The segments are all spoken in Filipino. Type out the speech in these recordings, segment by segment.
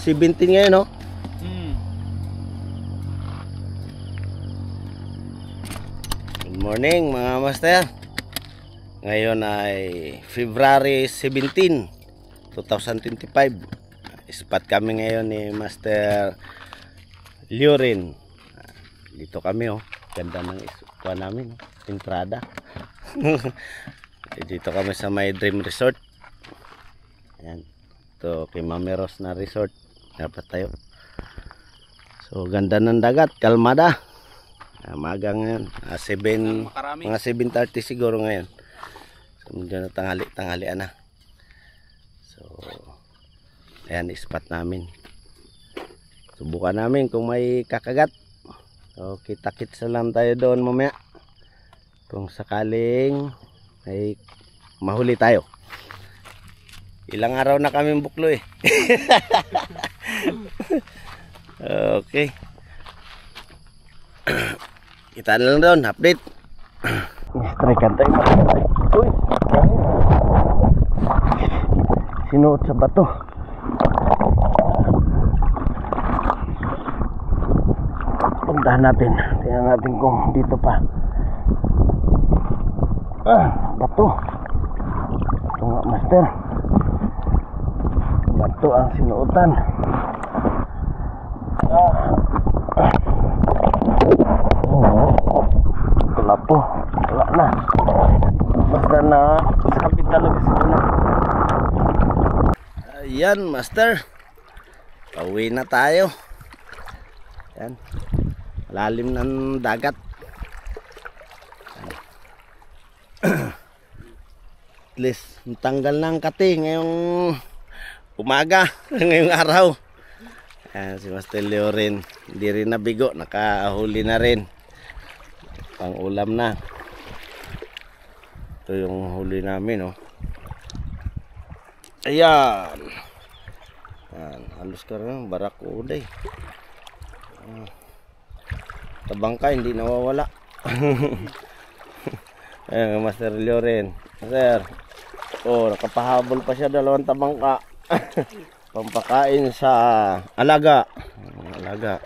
17 ngayon, no? Good morning mga master. Ngayon ay February 17, 2025. Spot kami ngayon ni Master Liorin. Dito kami, oh. Ganda ng ispa namin, entrada. Dito kami sa My Dream Resort. Ayan. Ito kay Mami Rose na resort. Dapat tayo. So ganda ng dagat, kalmada. Maga ngayon, mga 7:30 siguro ngayon. So medyo na tanghalian na. So ayan, spot namin. Subukan namin kung may kakagat. So kita-kits lang tayo doon mamaya. Kung sakaling may mahuli tayo. Ilang araw na kami buklo eh. Okay. Kita na lang doon, update. Strikan tayo. Uy. Sinuot sa bato. Puntahan natin. Tingnan natin kung dito pa. Bato. Ito nga, master. Bato ang sinuotan. Wala po. Wala na. Basta na sakit talaga sa una. Ayan, master. Pauwi na tayo. Ayan. Lalim ng dagat. At least tanggal ng kati ngayong umaga. Ngayong araw. Ayan, si Master Liorin. Hindi rin nabigo. Nakahuli na rin. Pang ulam na. Ito yung huli namin, oh. Ayan. Ayan, halos ka rin. Barakuda eh. Tabangka, hindi nawawala. Ayan, Master Liorin. Master. Oh, nakapahabol pa siya 2 tabangka. Pampakain sa alaga. Alaga.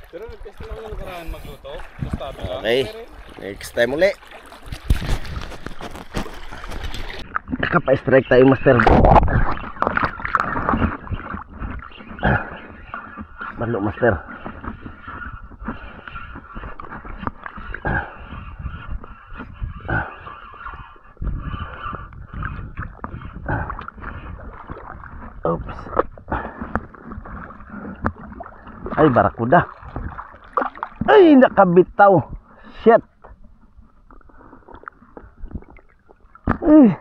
Pero nag-test na lang nakaraan magluto. Basta lang. Okay. Next time uli. Nakapa-strike tayo, master. Balo, master. Oops. Ay, barakuda. Ay, nakabitaw. Shit. Ay,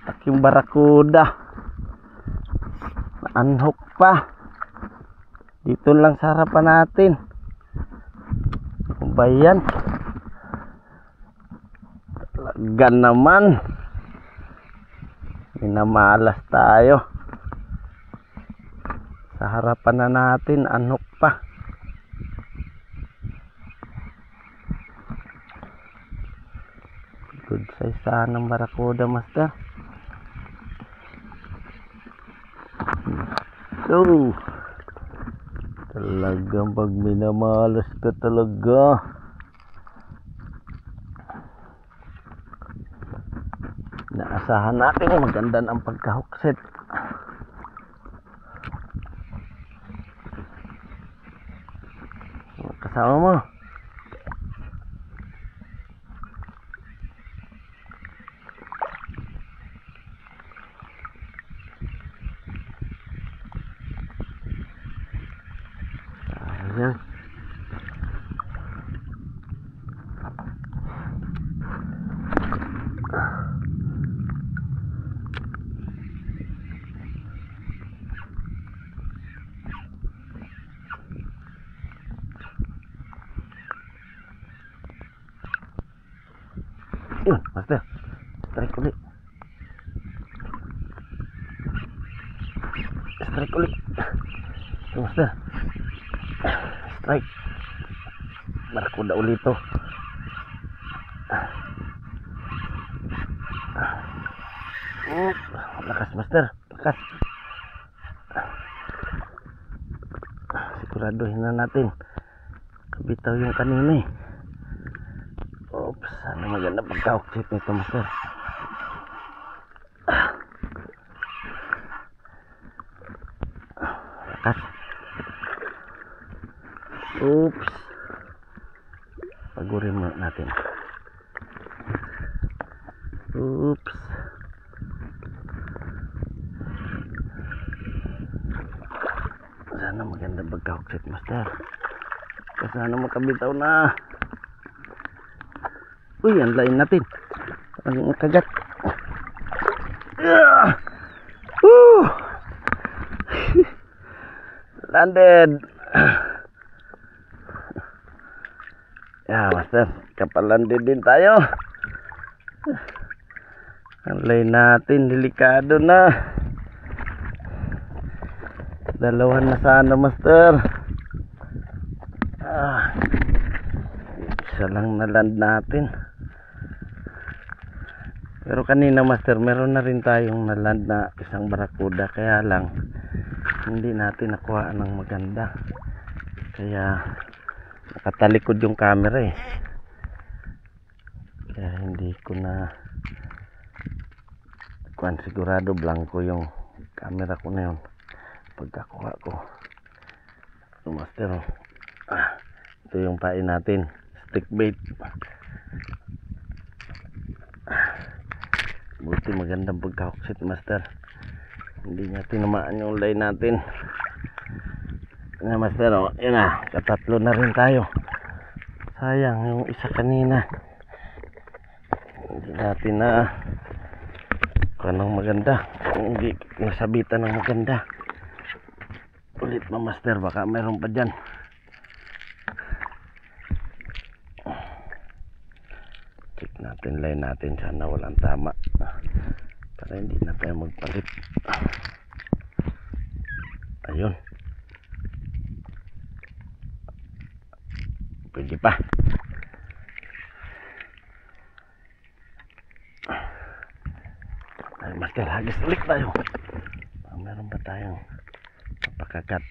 taking barakuda. Naanhok pa. Dito lang sa harapan natin. Ano ba yan? Talaga naman. Minamalas tayo. Sa harapan na natin, anhok pa. Good size sana ng barakuda, master. So, talagang pag minamalas ka talaga. Naasahan natin maganda ang pagka-hookset. Kasama mo. Ayan. Yun, master. Strike ulit. Strike ulit. Yun, master. Strike. Barakuda ulit to. Lakas, master. Lakas. Siguraduhin na natin kabitaw yung kanina eh. Oops, sana maganda pagka-oxit nito master. Lakas. Oops, pagurin mo natin. Oops. Sana maganda pagka-oxit master. Sana makabitaw na. Uy, ang lain natin. Ang kagat. Landed. Ya, master, kapal landed din tayo. Ang lain natin, delikado na. Dalawan na sana master. Isa lang na land natin. Pero kanina master, meron na rin tayong naland na isang barakuda, kaya lang hindi natin nakuha ng maganda. Kaya nakatalikod yung camera eh. Kaya hindi ko na sigurado, blanco yung camera ko na yun pagkakuha ko. So master, ito yung pain natin, stick bait. Buti magandang pagka-oxit master, hindi niya tinamaan yung line natin. Yan master, oh, yun na, katatlo na rin tayo. Sayang yung isa kanina, hindi natin na kanang maganda, hindi nasabitan ng maganda. Ulit na master, baka meron pa dyan. Check natin line natin, sana walang tama para hindi na tayo magpalit. Ayun, pwede pa. Ay master, hagis ulit tayo. Meron pa tayong napakagat.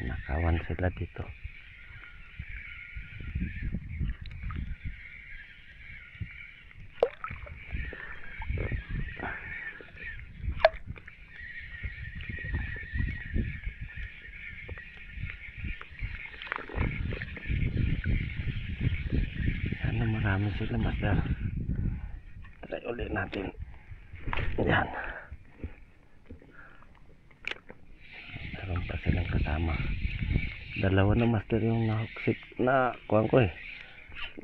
Nakawan sila dito. Sana marami sila master. Try ulit natin. Yan. Meron pa silang kasama. Dalawa na master yung nahuksik na kuhaan ko eh.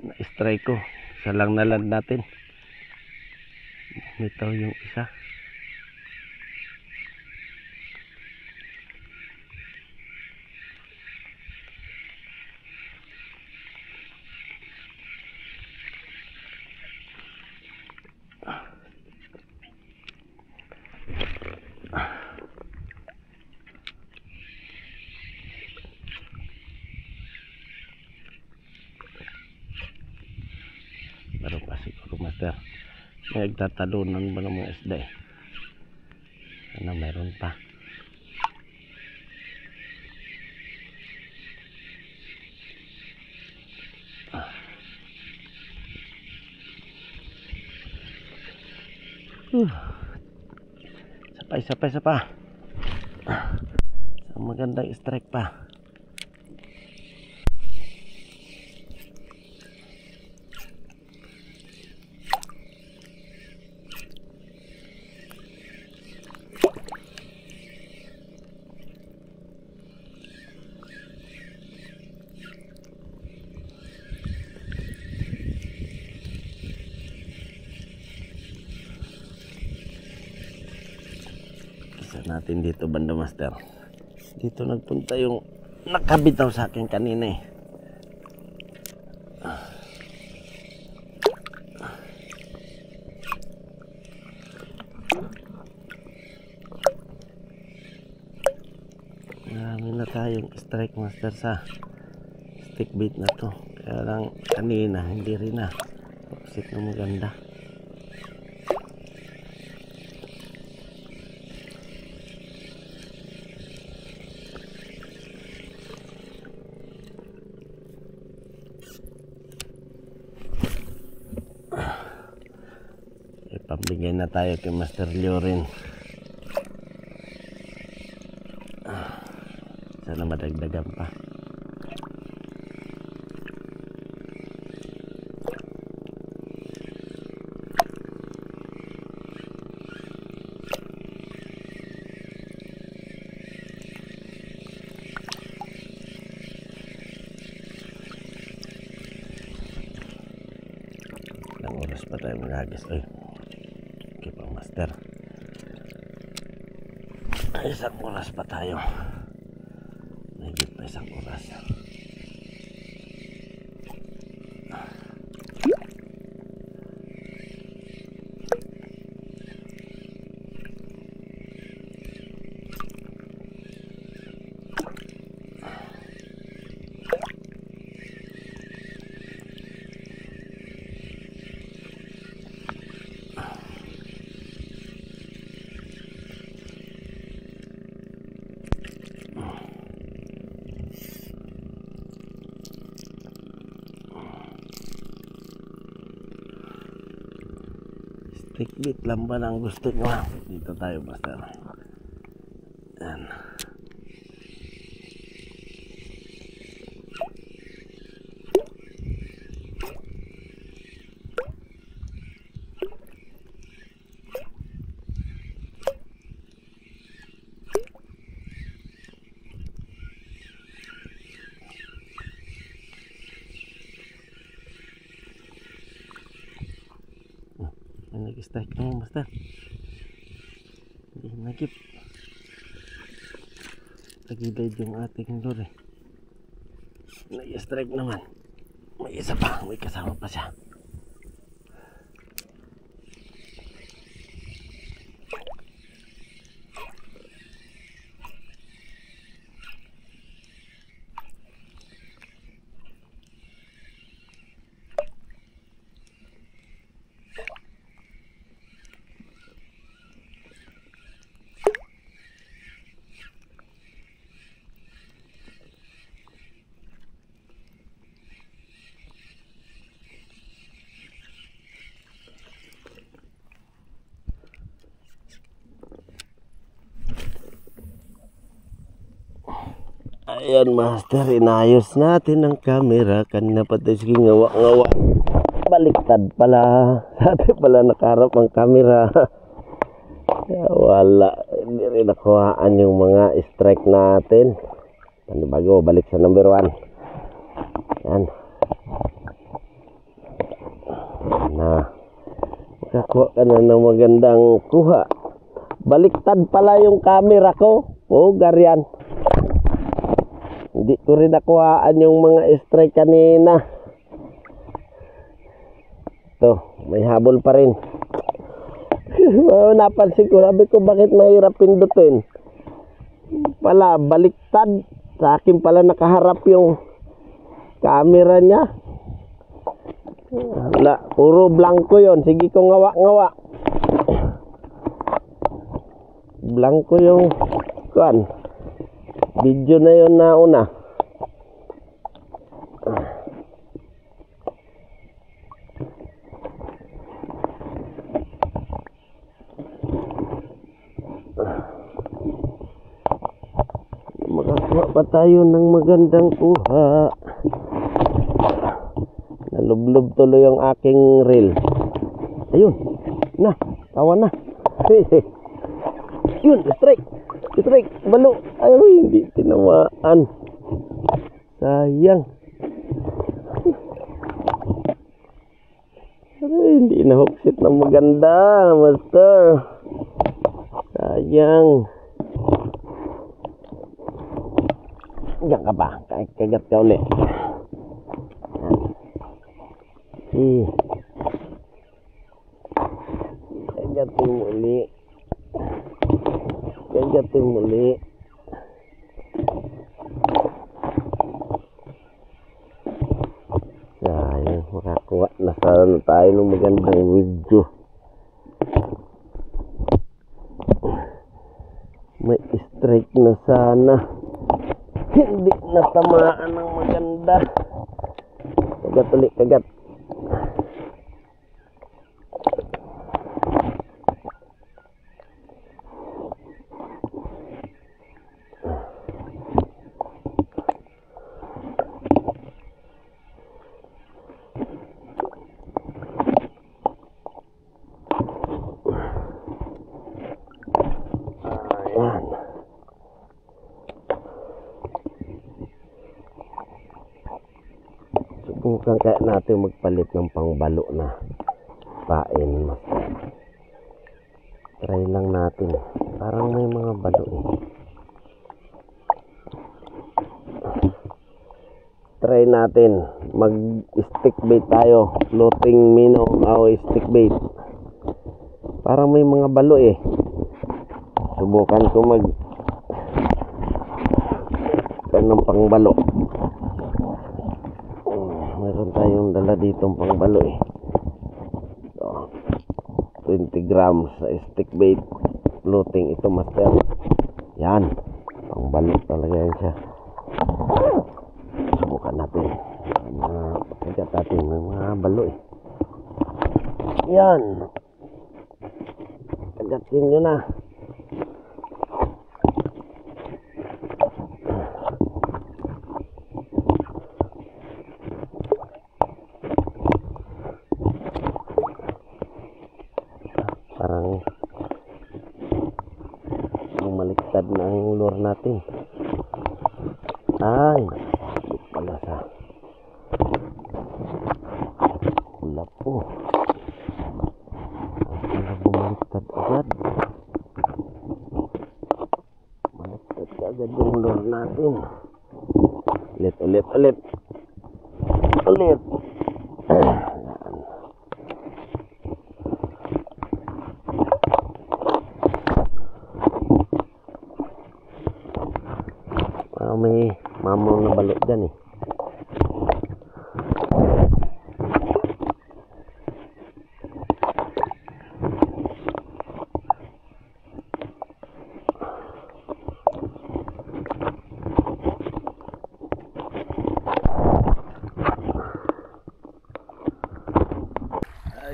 Na strike ko. Isa lang naland natin. Bitaw yung isa. Meron pa siguro master. May nagtatalunan ba ng mga isda eh. Sana meron pa. Sapay. Magandang strike pa. Natin dito banda master, dito nagpunta yung nakabitaw sa akin kanina eh. Marami na tayong strike master sa stick bait na to, kaya lang kanina hindi rin na oxit na maganda. Bigay na tayo kay Master Liorin. Sana madagdagan pa. Ilang oras pa tayo maghagis. Ay, okay pa Master. Ay, isang oras pa tayo. Nagigit pa isang oras. Stick bait lang ba ang gusto nyo? Dito tayo Master. Yan. Nag-strike naman Master. Hindi nagip. Tagilid yung ating lure. Nag-strike naman. May isa pa. May kasama pa siya. Ayan Master, inayos natin ang camera. Kanina pa tayo sige ngawa-ngawa. Baliktad pala. Dati pala nakaharap ang camera. Wala. Hindi rin nakuhaan yung mga strike natin. Bago balik sa number 1. Yan. Na. Makakuha ka na ng magandang kuha. Baliktad pala yung camera ko. Garyan. Hindi ko rin nakuhaan yung mga strike kanina. Ito, may habol pa rin. Napansin ko, sabi ko bakit mahirap pindutin. Pala, baliktad. Sa akin pala nakaharap yung camera niya. Wala, puro blanco yon. Sige ko ngawa-ngawa. Blanco yung kuan. Video na yon na una. Makakuha pa tayo ng magandang kuha. Nalublob tuloy yung aking reel. Ayun. Na, kawan na. Yun, strike. Strike, balo. Ay, hindi tinamaan. Sayang. Ay, hindi na-hooksit na maganda, Master. Sayang. Diyan ka pa. Kagat ka ulit. Kagatin mo ulit. Kagatin mo ulit. Sayang, makakuha na sana tayo ng magandang video. May strike na sana. Hindi natamaan ng maganda. Kagat ulit, kagat. Yan. Subukan kaya natin magpalit ng pangbalo na pain, master. Try lang natin. Parang may mga balo eh. Try natin. Mag-stick bait tayo. Floating minnow o stick bait. Parang may mga balo eh. Subukan ko mag ng pangbalo. Meron tayong dala ditong pangbalo eh. So, 20 grams sa stick bait. Floating ito, master. Yan. Pangbalo talaga yan siya. Subukan natin. Kagat natin may mga balo eh. Yan. Kagatin nyo na. Parang bumaliktad na ang lure natin. Ay, pala sa pula po. Pula bumaliktad agad. Bumaliktad agad yung lure natin. Ulit. May mamaw na balot dyan eh.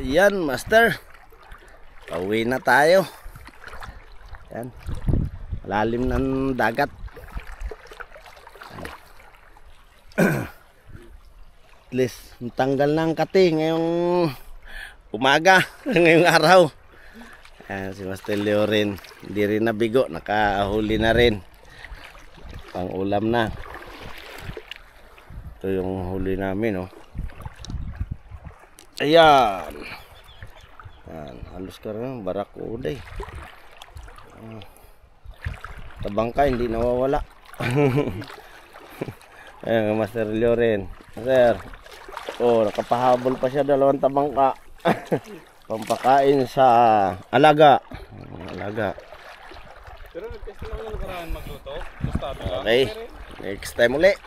Ayan, master. Pauwi na tayo. Ayan. Lalim ng dagat. At least tanggal na ang kati ngayong umaga, ngayong araw. Ayan, si Master Leo rin, hindi rin nabigo, nakahuli na rin. Pang ulam na. Ito yung huli namin, oh. Ayan. Ayan, halos ka rin, barakuda eh. Tabangka, hindi nawawala. Ayan, Master Leo rin. Sir, oh, nakapahabol pa siya, 2 tabangka. Pampakain sa alaga. Pero nag-test naman ng nakaraan magluto. Basta Okay, next time ulit.